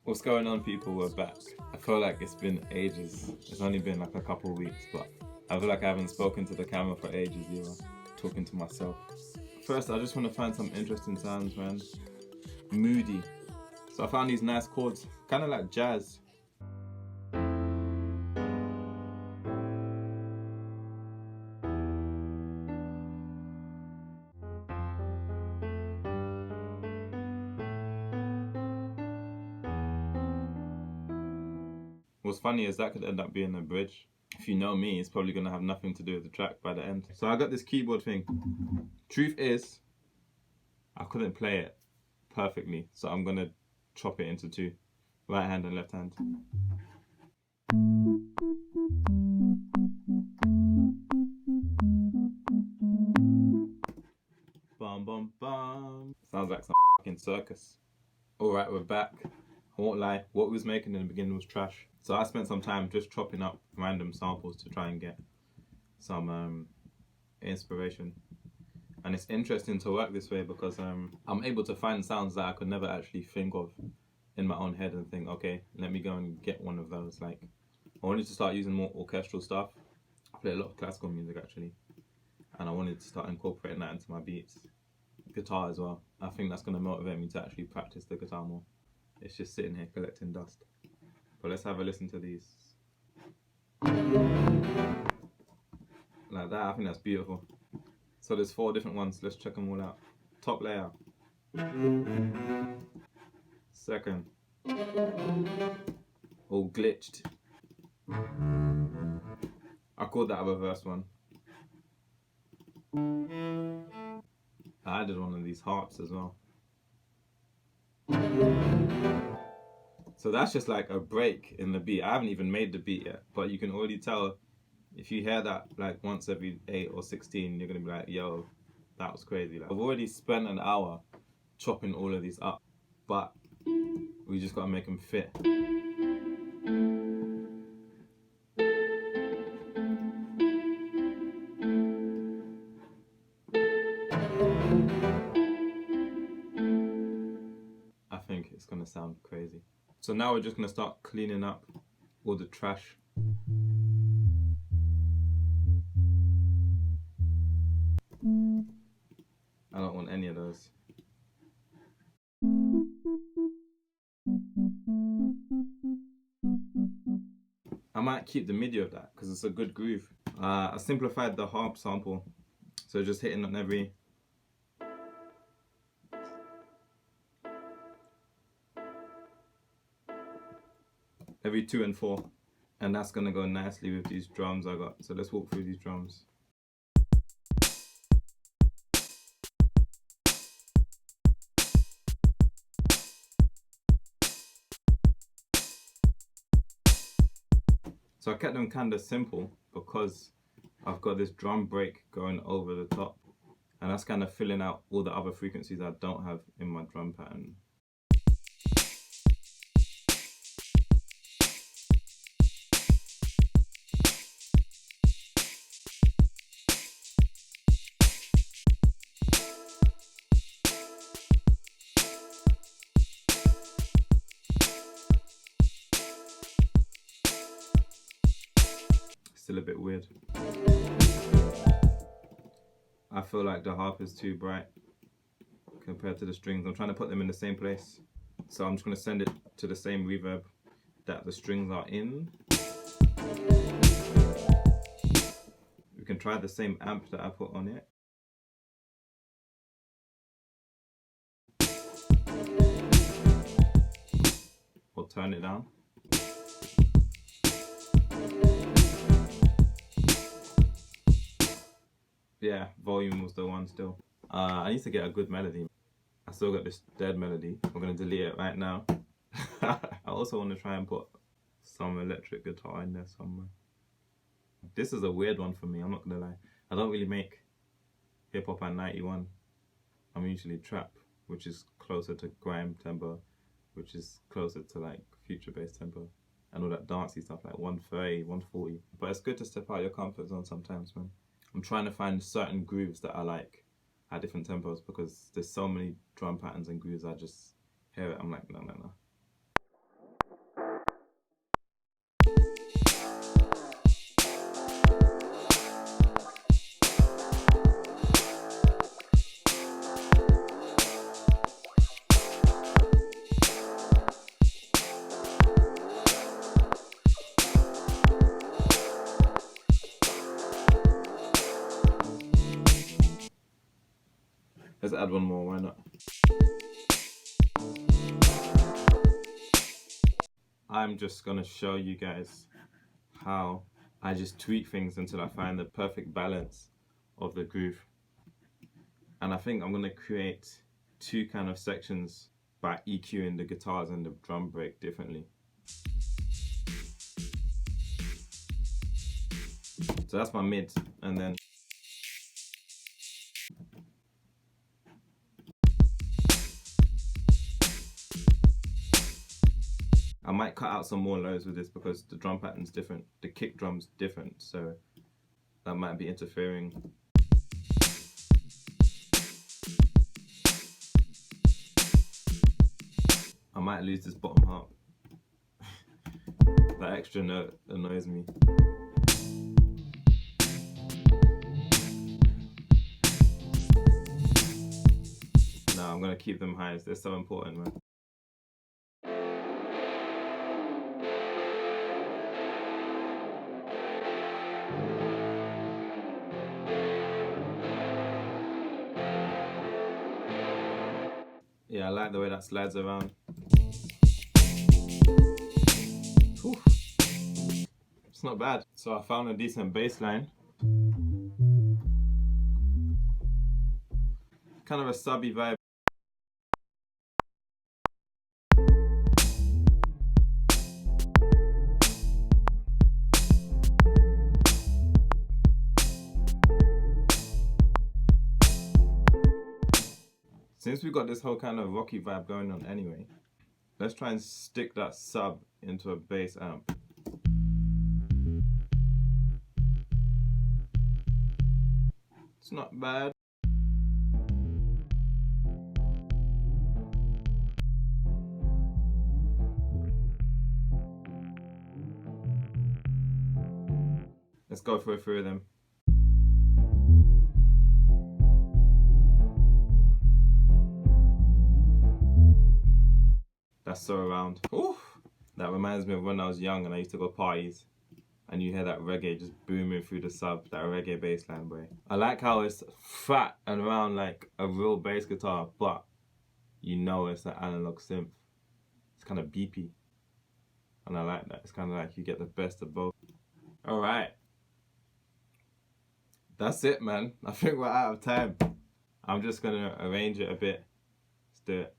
What's going on, people? We're back. I feel like it's been ages. It's only been like a couple of weeks, but I feel like I haven't spoken to the camera for ages either. Talking to myself. First, I just want to find some interesting sounds, man. Moody. So I found these nice chords, kind of like jazz. What's funny is that could end up being a bridge. If you know me, it's probably gonna have nothing to do with the track by the end. So I got this keyboard thing. Truth is, I couldn't play it perfectly, so I'm gonna chop it into two, right hand and left hand. Bum bum bum. Sounds like some fucking circus. Alright, we're back. I won't lie, what we was making in the beginning was trash. So I spent some time just chopping up random samples to try and get some inspiration. And it's interesting to work this way because I'm able to find sounds that I could never actually think of in my own head and think, okay, let me go and get one of those. Like, I wanted to start using more orchestral stuff. I play a lot of classical music actually, and I wanted to start incorporating that into my beats. Guitar as well. I think that's going to motivate me to actually practice the guitar more. It's just sitting here collecting dust. But let's have a listen to these. Like that, I think that's beautiful. So there's 4 different ones. Let's check them all out. Top layer. Second. All glitched. I called that a reverse one. I added one of these harps as well. So that's just like a break in the beat. I haven't even made the beat yet, but you can already tell if you hear that like once every 8 or 16, you're gonna be like, yo, that was crazy. Like, I've already spent an hour chopping all of these up, but we just gotta make them fit. I think it's gonna sound crazy. So now we're just gonna start cleaning up all the trash. I don't want any of those. I might keep the MIDI of that because it's a good groove. I simplified the harp sample, so just hitting on every every 2 and 4, and that's gonna go nicely with these drums I got. So let's walk through these drums. So I kept them kind of simple because I've got this drum break going over the top, and that's kind of filling out all the other frequencies I don't have in my drum pattern. Still a bit weird. I feel like the harp is too bright compared to the strings. I'm trying to put them in the same place. So I'm just going to send it to the same reverb that the strings are in. We can try the same amp that I put on it. Or turn it down. Yeah, volume was the one still. I need to get a good melody. I still got this dead melody. I'm gonna delete it right now. I also want to try and put some electric guitar in there somewhere. This is a weird one for me, I'm not gonna lie. I don't really make hip hop and 91. I'm usually trap, which is closer to grime tempo, which is closer to like future bass tempo, and all that dancey stuff like 130, 140. But it's good to step out your comfort zone sometimes, man. I'm trying to find certain grooves that I like at different tempos because there's so many drum patterns and grooves I just hear it, I'm like, no. add one more, why not? I'm just gonna show you guys how I just tweak things until I find the perfect balance of the groove. And I think I'm gonna create two kind of sections by EQing the guitars and the drum break differently. So that's my mid, and then I might cut out some more lows with this because the drum pattern's different, the kick drum's different, so that might be interfering. I might lose this bottom harp. That extra note annoys me. No, I'm gonna keep them highs, they're so important, man. Yeah, I like the way that slides around. Whew. It's not bad. So I found a decent bass line. Kind of a subby vibe. Since we got this whole kind of rocky vibe going on anyway, let's try and stick that sub into a bass amp. It's not bad. Let's go for a few of them. That's so around. Oof. That reminds me of when I was young and I used to go parties and you hear that reggae just booming through the sub, that reggae bass line, boy. I like how it's fat and round like a real bass guitar, but you know it's an analog synth. It's kind of beepy. And I like that. It's kind of like you get the best of both. All right. That's it, man. I think we're out of time. I'm just gonna arrange it a bit. Let's do it.